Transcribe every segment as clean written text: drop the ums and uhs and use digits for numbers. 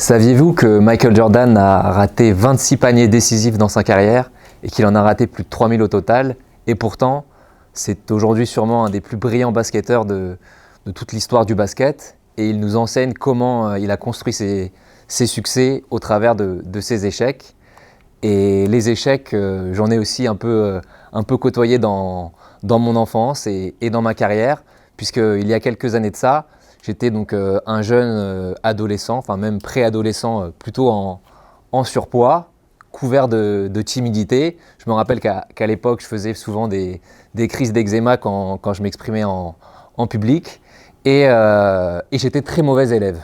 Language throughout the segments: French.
Saviez-vous que Michael Jordan a raté 26 paniers décisifs dans sa carrière et qu'il en a raté plus de 3000 au total? Et pourtant, c'est aujourd'hui sûrement un des plus brillants basketteurs de toute l'histoire du basket. Et il nous enseigne comment il a construit ses succès au travers de ses échecs. Et les échecs, j'en ai aussi un peu côtoyé dans mon enfance et dans ma carrière, puisqu'il y a quelques années de ça, j'étais donc un jeune adolescent, enfin même préadolescent, plutôt en surpoids, couvert de timidité. Je me rappelle qu'à l'époque, je faisais souvent des crises d'eczéma quand je m'exprimais en public. Et j'étais très mauvais élève.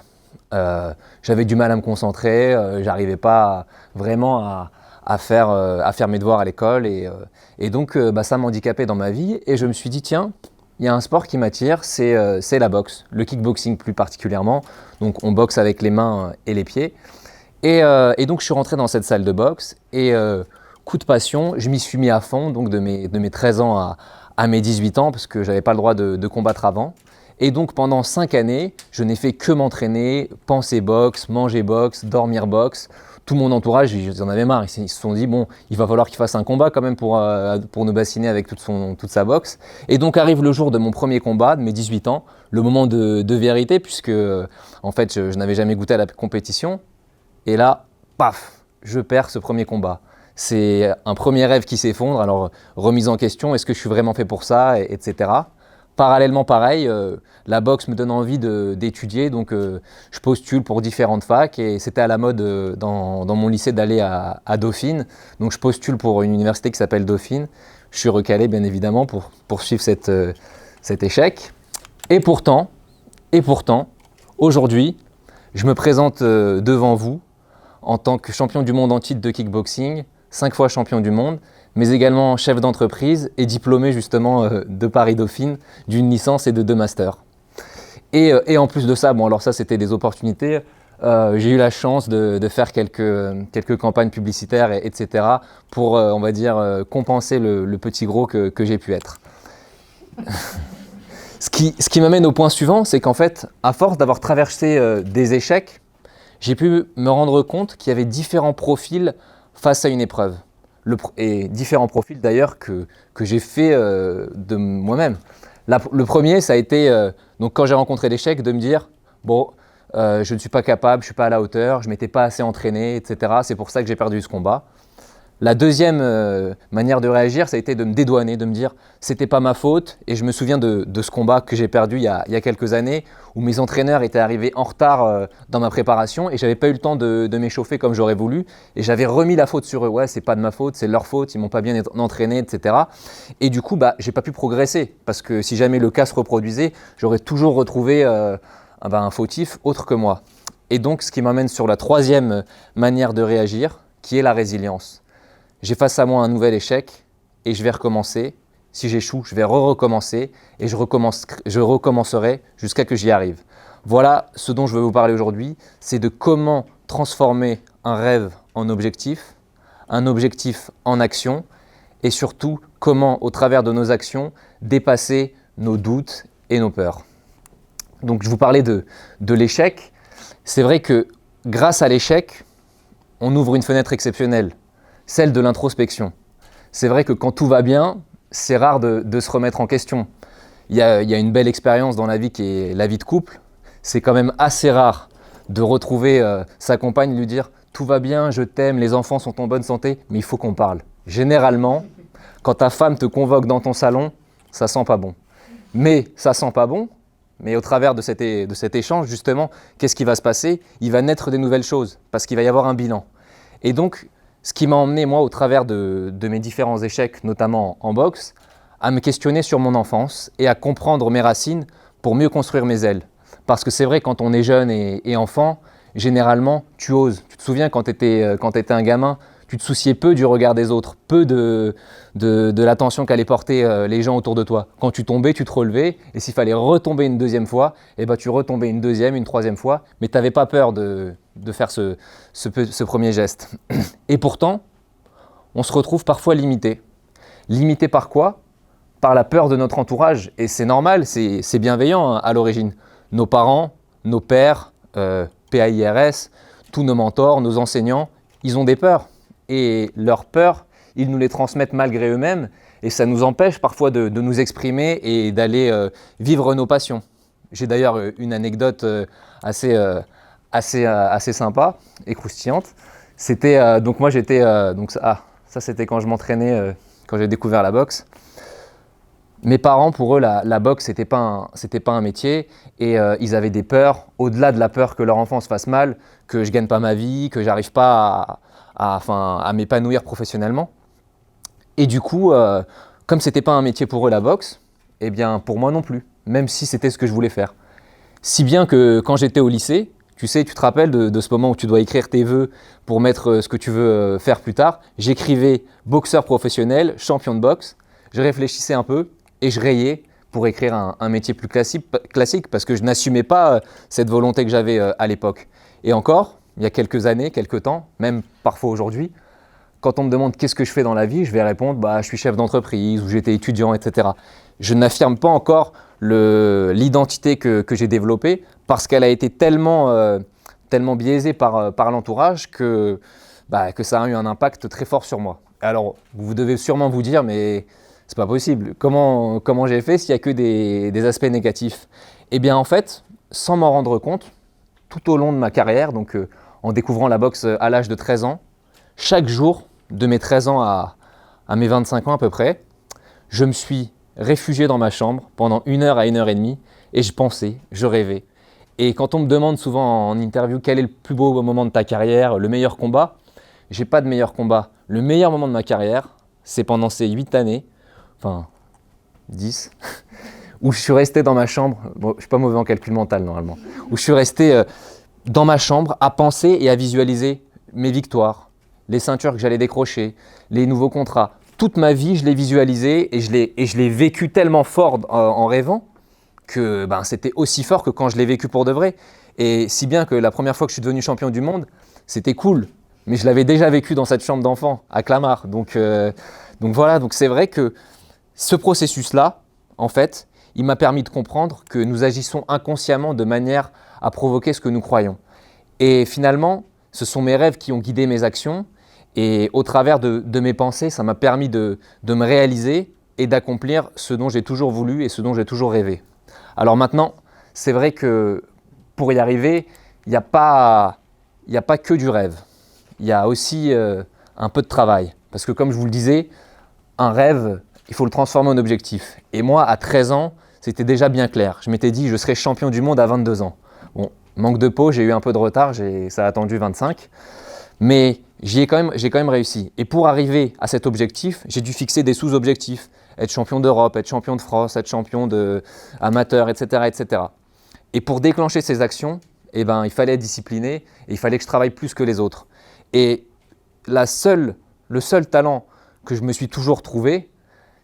J'avais du mal à me concentrer, j'arrivais pas vraiment à faire mes devoirs à l'école. Et donc, ça m'handicapait dans ma vie. Et je me suis dit, tiens, il y a un sport qui m'attire, c'est la boxe, le kickboxing plus particulièrement. Donc on boxe avec les mains et les pieds. Et donc je suis rentré dans cette salle de boxe et coup de passion, je m'y suis mis à fond, donc de mes 13 ans à mes 18 ans, parce que je n'avais pas le droit de combattre avant. Et donc pendant 5 années, je n'ai fait que m'entraîner, penser boxe, manger boxe, dormir boxe. Tout mon entourage, ils en avaient marre. Ils se sont dit, bon, il va falloir qu'il fasse un combat quand même pour nous bassiner avec toute sa boxe. Et donc arrive le jour de mon premier combat, de mes 18 ans, le moment de vérité, puisque en fait, je n'avais jamais goûté à la compétition. Et là, paf, je perds ce premier combat. C'est un premier rêve qui s'effondre. Alors, remise en question, est-ce que je suis vraiment fait pour ça, etc. Parallèlement, pareil, la boxe me donne envie d'étudier, donc je postule pour différentes facs et c'était à la mode dans mon lycée d'aller à Dauphine. Donc je postule pour une université qui s'appelle Dauphine. Je suis recalé bien évidemment pour poursuivre cet échec. Et pourtant, aujourd'hui, je me présente devant vous en tant que champion du monde en titre de kickboxing, 5 fois champion du monde, mais également chef d'entreprise et diplômé justement de Paris-Dauphine d'une licence et de 2 masters. Et en plus de ça, bon alors ça c'était des opportunités, j'ai eu la chance de faire quelques campagnes publicitaires, etc. pour, on va dire, compenser le petit gros que j'ai pu être. Ce qui m'amène au point suivant, c'est qu'en fait, à force d'avoir traversé des échecs, j'ai pu me rendre compte qu'il y avait différents profils face à une épreuve. Et différents profils d'ailleurs que j'ai fait de moi-même. Le premier, ça a été, donc quand j'ai rencontré l'échec, de me dire, bon, je ne suis pas capable, je ne suis pas à la hauteur, je ne m'étais pas assez entraîné, etc. C'est pour ça que j'ai perdu ce combat. La deuxième manière de réagir, ça a été de me dédouaner, de me dire c'était pas ma faute. Et je me souviens de ce combat que j'ai perdu il y a quelques années où mes entraîneurs étaient arrivés en retard dans ma préparation et j'avais pas eu le temps de m'échauffer comme j'aurais voulu. Et j'avais remis la faute sur eux. Ouais, c'est pas de ma faute, c'est leur faute, ils m'ont pas bien entraîné, etc. Et du coup, j'ai pas pu progresser parce que si jamais le cas se reproduisait, j'aurais toujours retrouvé un fautif autre que moi. Et donc, ce qui m'amène sur la troisième manière de réagir, qui est la résilience. J'ai face à moi un nouvel échec et je vais recommencer. Si j'échoue, je vais recommencer et je recommencerai jusqu'à que j'y arrive. Voilà ce dont je veux vous parler aujourd'hui, c'est de comment transformer un rêve en objectif, un objectif en action et surtout comment, au travers de nos actions, dépasser nos doutes et nos peurs. Donc je vous parlais de l'échec. C'est vrai que grâce à l'échec, on ouvre une fenêtre exceptionnelle. Celle de l'introspection. C'est vrai que quand tout va bien, c'est rare de se remettre en question. Il y a une belle expérience dans la vie qui est la vie de couple. C'est quand même assez rare de retrouver sa compagne et lui dire « tout va bien, je t'aime, les enfants sont en bonne santé, mais il faut qu'on parle ». Généralement, quand ta femme te convoque dans ton salon, ça sent pas bon. Mais ça sent pas bon, mais au travers de cet échange, justement, qu'est-ce qui va se passer? Il va naître des nouvelles choses, parce qu'il va y avoir un bilan. Et donc, ce qui m'a emmené, moi, au travers de mes différents échecs, notamment en boxe, à me questionner sur mon enfance et à comprendre mes racines pour mieux construire mes ailes. Parce que c'est vrai, quand on est jeune et enfant, généralement, tu oses. Tu te souviens, quand tu étais un gamin, tu te souciais peu du regard des autres, peu de l'attention qu'allaient porter les gens autour de toi. Quand tu tombais, tu te relevais, et s'il fallait retomber une deuxième fois, tu retombais une deuxième, une troisième fois, mais tu n'avais pas peur de faire ce premier geste. Et pourtant, on se retrouve parfois limité. Limité par quoi? Par la peur de notre entourage. Et c'est normal, c'est bienveillant à l'origine. Nos parents, nos pères, PAIRS, tous nos mentors, nos enseignants, ils ont des peurs. Et leurs peurs, ils nous les transmettent malgré eux-mêmes. Et ça nous empêche parfois de nous exprimer et d'aller vivre nos passions. J'ai d'ailleurs une anecdote assez sympa et croustillante. C'était donc moi j'étais ça c'était quand je m'entraînais, quand j'ai découvert la boxe. Mes parents, pour eux, la boxe, c'était pas un métier et ils avaient des peurs, au-delà de la peur que leur enfant se fasse mal, que je gagne pas ma vie, que j'arrive pas à m'épanouir professionnellement. Et du coup, comme c'était pas un métier pour eux la boxe, eh bien pour moi non plus, même si c'était ce que je voulais faire. Si bien que quand j'étais au lycée, tu sais, tu te rappelles de ce moment où tu dois écrire tes vœux pour mettre ce que tu veux faire plus tard. J'écrivais boxeur professionnel, champion de boxe. Je réfléchissais un peu et je rayais pour écrire un métier plus classique parce que je n'assumais pas cette volonté que j'avais à l'époque. Et encore, il y a quelques années, quelques temps, même parfois aujourd'hui, quand on me demande qu'est-ce que je fais dans la vie, je vais répondre je suis chef d'entreprise ou j'étais étudiant, etc. Je n'affirme pas encore l'identité que j'ai développée parce qu'elle a été tellement biaisée par l'entourage que ça a eu un impact très fort sur moi. Alors, vous devez sûrement vous dire, mais c'est pas possible. Comment j'ai fait s'il n'y a que des aspects négatifs? Eh bien, en fait, sans m'en rendre compte, tout au long de ma carrière, donc en découvrant la boxe à l'âge de 13 ans, chaque jour, de mes 13 ans à mes 25 ans à peu près, je me suis réfugié dans ma chambre pendant 1 heure à 1 heure et demie et je pensais, je rêvais. Et quand on me demande souvent en interview quel est le plus beau moment de ta carrière, le meilleur combat, j'ai pas de meilleur combat. Le meilleur moment de ma carrière, c'est pendant ces 8 années, enfin 10, où je suis resté dans ma chambre, bon, je suis pas mauvais en calcul mental normalement, où je suis resté dans ma chambre à penser et à visualiser mes victoires, les ceintures que j'allais décrocher, les nouveaux contrats. Toute ma vie, je l'ai visualisé et je l'ai vécu tellement fort en rêvant que c'était aussi fort que quand je l'ai vécu pour de vrai. Et si bien que la première fois que je suis devenu champion du monde, c'était cool. Mais je l'avais déjà vécu dans cette chambre d'enfant, à Clamart. Donc voilà, donc c'est vrai que ce processus-là, en fait, il m'a permis de comprendre que nous agissons inconsciemment de manière à provoquer ce que nous croyons. Et finalement, ce sont mes rêves qui ont guidé mes actions. Et au travers de mes pensées, ça m'a permis de me réaliser et d'accomplir ce dont j'ai toujours voulu et ce dont j'ai toujours rêvé. Alors maintenant, c'est vrai que pour y arriver, il n'y a pas que du rêve. Il y a aussi un peu de travail. Parce que comme je vous le disais, un rêve, il faut le transformer en objectif. Et moi, à 13 ans, c'était déjà bien clair. Je m'étais dit, je serai champion du monde à 22 ans. Bon, manque de peau, j'ai eu un peu de retard, ça a attendu 25. Mais j'ai quand même réussi. Et pour arriver à cet objectif, j'ai dû fixer des sous-objectifs. Être champion d'Europe, être champion de France, être champion amateur, etc., etc. Et pour déclencher ces actions, il fallait être discipliné et il fallait que je travaille plus que les autres. Et le seul talent que je me suis toujours trouvé,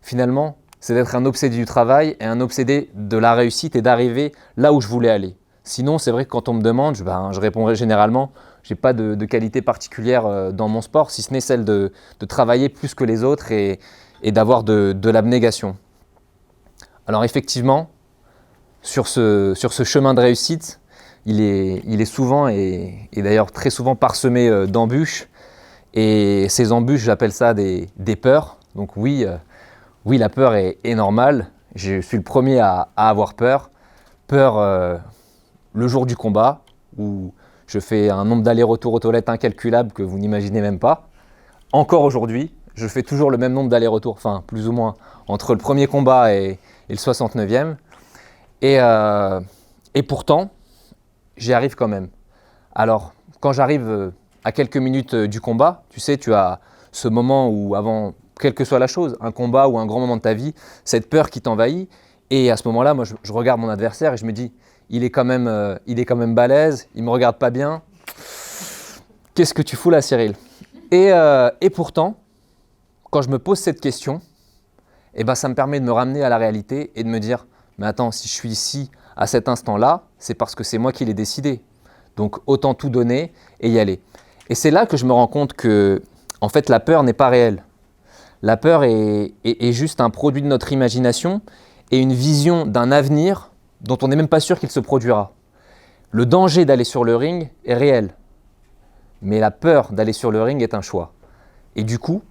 finalement, c'est d'être un obsédé du travail et un obsédé de la réussite et d'arriver là où je voulais aller. Sinon, c'est vrai que quand on me demande, je répondrai généralement, je n'ai pas de qualité particulière dans mon sport, si ce n'est celle de travailler plus que les autres et d'avoir de l'abnégation. Alors effectivement, sur ce chemin de réussite, il est souvent et d'ailleurs très souvent parsemé d'embûches. Et ces embûches, j'appelle ça des peurs. Donc oui, la peur est normale. Je suis le premier à avoir peur. Peur le jour du combat, où je fais un nombre d'allers-retours aux toilettes incalculable que vous n'imaginez même pas. Encore aujourd'hui, je fais toujours le même nombre d'allers-retours, enfin plus ou moins, entre le premier combat et le 69e. Et pourtant, j'y arrive quand même. Alors, quand j'arrive à quelques minutes du combat, tu sais, tu as ce moment où, avant, quelle que soit la chose, un combat ou un grand moment de ta vie, cette peur qui t'envahit. Et à ce moment-là, moi, je regarde mon adversaire et je me dis, il est quand même balèze, il me regarde pas bien. Qu'est-ce que tu fous là, Cyril? Et pourtant, quand je me pose cette question, ça me permet de me ramener à la réalité et de me dire, mais attends, si je suis ici à cet instant-là, c'est parce que c'est moi qui l'ai décidé. Donc autant tout donner et y aller. Et c'est là que je me rends compte que, en fait, la peur n'est pas réelle. La peur est juste un produit de notre imagination et une vision d'un avenir dont on n'est même pas sûr qu'il se produira. Le danger d'aller sur le ring est réel. mais la peur d'aller sur le ring est un choix. Et du coup,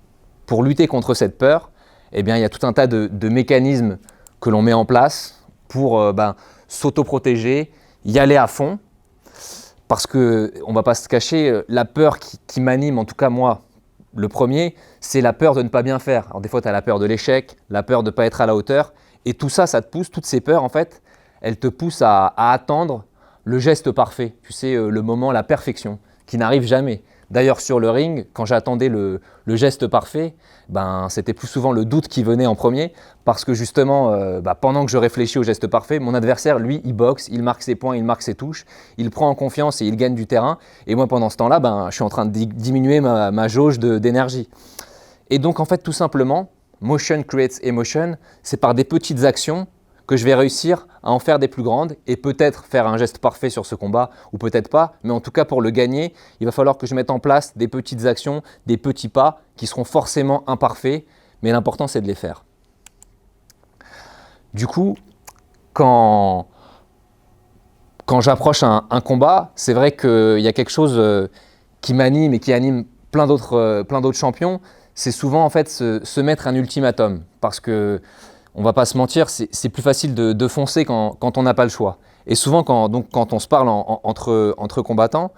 pour lutter contre cette peur, eh bien, il y a tout un tas de mécanismes que l'on met en place pour s'auto-protéger, y aller à fond. Parce qu'on ne va pas se cacher, la peur qui m'anime, en tout cas moi, le premier, c'est la peur de ne pas bien faire. Alors des fois, tu as la peur de l'échec, la peur de ne pas être à la hauteur. Et tout ça, ça te pousse, toutes ces peurs, en fait, elles te poussent à attendre le geste parfait. Tu sais, le moment, la perfection, qui n'arrive jamais. D'ailleurs, sur le ring, quand j'attendais le geste parfait, c'était plus souvent le doute qui venait en premier parce que justement, pendant que je réfléchis au geste parfait, mon adversaire, lui, il boxe, il marque ses points, il marque ses touches, il prend en confiance et il gagne du terrain. Et moi, pendant ce temps-là, je suis en train de diminuer ma jauge d'énergie. Et donc, en fait, tout simplement, motion creates emotion, c'est par des petites actions que je vais réussir à en faire des plus grandes et peut-être faire un geste parfait sur ce combat ou peut-être pas, mais en tout cas pour le gagner, il va falloir que je mette en place des petites actions, des petits pas qui seront forcément imparfaits, mais l'important c'est de les faire. Du coup, quand j'approche un combat, c'est vrai qu'il y a quelque chose qui m'anime et qui anime plein d'autres champions, c'est souvent en fait se mettre un ultimatum parce que on ne va pas se mentir, c'est plus facile de foncer quand on n'a pas le choix. Et souvent, quand on se parle entre combattants,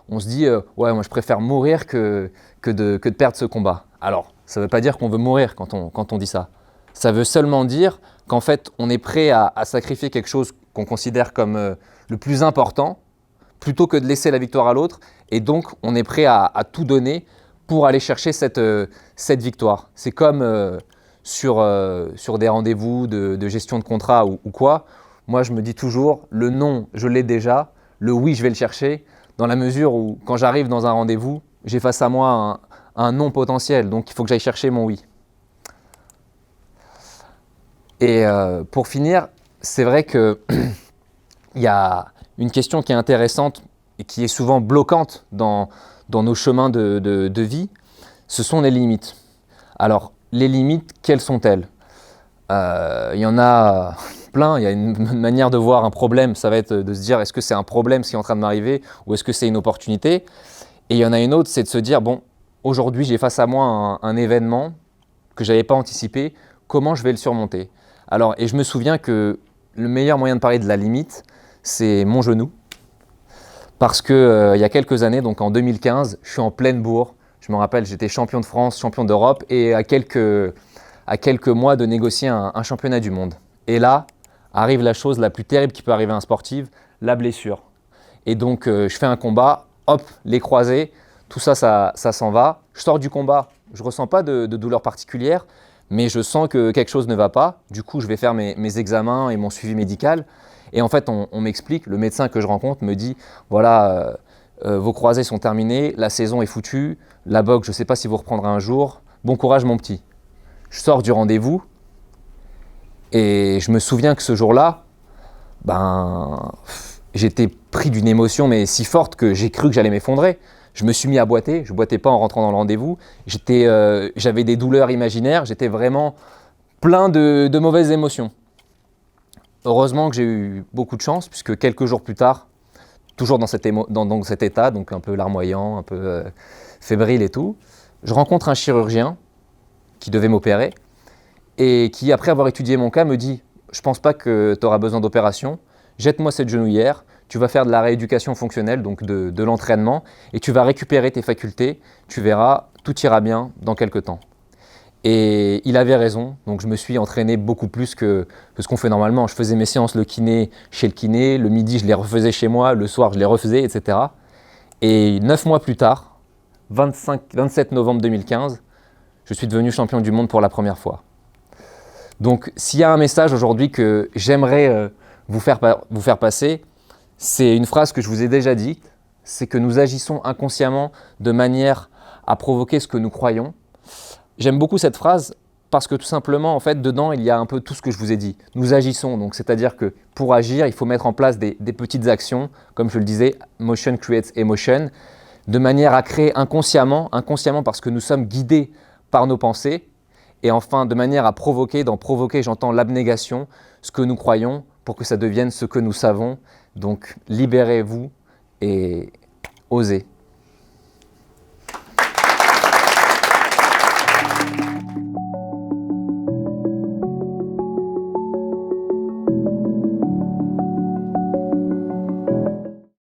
on se dit ouais, moi je préfère mourir que de perdre ce combat. Alors, ça ne veut pas dire qu'on veut mourir quand on dit ça. Ça veut seulement dire qu'en fait, on est prêt à sacrifier quelque chose qu'on considère comme le plus important plutôt que de laisser la victoire à l'autre. Et donc, on est prêt à tout donner pour aller chercher cette victoire. C'est comme sur des rendez-vous de gestion de contrat ou quoi, moi je me dis toujours le non je l'ai déjà, le oui je vais le chercher dans la mesure où quand j'arrive dans un rendez-vous, j'ai face à moi un non potentiel, donc il faut que j'aille chercher mon oui. Et pour finir, c'est vrai qu'il y a une question qui est intéressante et qui est souvent bloquante dans nos chemins de vie, ce sont les limites. Alors, les limites, quelles sont-elles ? Il y en a plein, il y a une manière de voir un problème, ça va être de se dire est-ce que c'est un problème ce qui est en train de m'arriver ou est-ce que c'est une opportunité ? Et il y en a une autre, c'est de se dire bon, aujourd'hui j'ai face à moi un événement que je n'avais pas anticipé, comment je vais le surmonter ? Alors, et je me souviens que le meilleur moyen de parler de la limite, c'est mon genou. Parce que il y a quelques années, donc en 2015, je suis en pleine bourre. Je me rappelle, j'étais champion de France, champion d'Europe et à quelques mois de négocier un championnat du monde. Et là, arrive la chose la plus terrible qui peut arriver à un sportif, la blessure. Et donc, je fais un combat, hop, les croisés, tout ça s'en va. Je sors du combat, je ne ressens pas de douleur particulière, mais je sens que quelque chose ne va pas. Du coup, je vais faire mes examens et mon suivi médical. Et en fait, on m'explique, le médecin que je rencontre me dit, voilà, vos croisés sont terminés, la saison est foutue, la boxe, je ne sais pas si vous reprendrez un jour, bon courage mon petit. Je sors du rendez-vous et je me souviens que ce jour-là, j'étais pris d'une émotion mais si forte que j'ai cru que j'allais m'effondrer. Je me suis mis à boiter, je ne boitais pas en rentrant dans le rendez-vous, j'avais des douleurs imaginaires, j'étais vraiment plein de mauvaises émotions. Heureusement que j'ai eu beaucoup de chance puisque quelques jours plus tard, toujours dans cet état, donc un peu larmoyant, un peu fébrile et tout, je rencontre un chirurgien qui devait m'opérer et qui, après avoir étudié mon cas, me dit « Je ne pense pas que tu auras besoin d'opération, jette-moi cette genouillère, tu vas faire de la rééducation fonctionnelle, donc de l'entraînement, et tu vas récupérer tes facultés, tu verras, tout ira bien dans quelques temps. » Et il avait raison, donc je me suis entraîné beaucoup plus que ce qu'on fait normalement. Je faisais mes séances le kiné chez le kiné, le midi je les refaisais chez moi, le soir je les refaisais, etc. Et 9 mois plus tard, 27 novembre 2015, je suis devenu champion du monde pour la première fois. Donc s'il y a un message aujourd'hui que j'aimerais vous faire passer, c'est une phrase que je vous ai déjà dite, c'est que nous agissons inconsciemment de manière à provoquer ce que nous croyons. J'aime beaucoup cette phrase parce que tout simplement, en fait, dedans, il y a un peu tout ce que je vous ai dit. Nous agissons, donc c'est-à-dire que pour agir, il faut mettre en place des petites actions, comme je le disais, motion creates emotion, de manière à créer inconsciemment parce que nous sommes guidés par nos pensées, et enfin de manière à provoquer, dans provoquer, j'entends l'abnégation, ce que nous croyons, pour que ça devienne ce que nous savons. Donc libérez-vous et osez.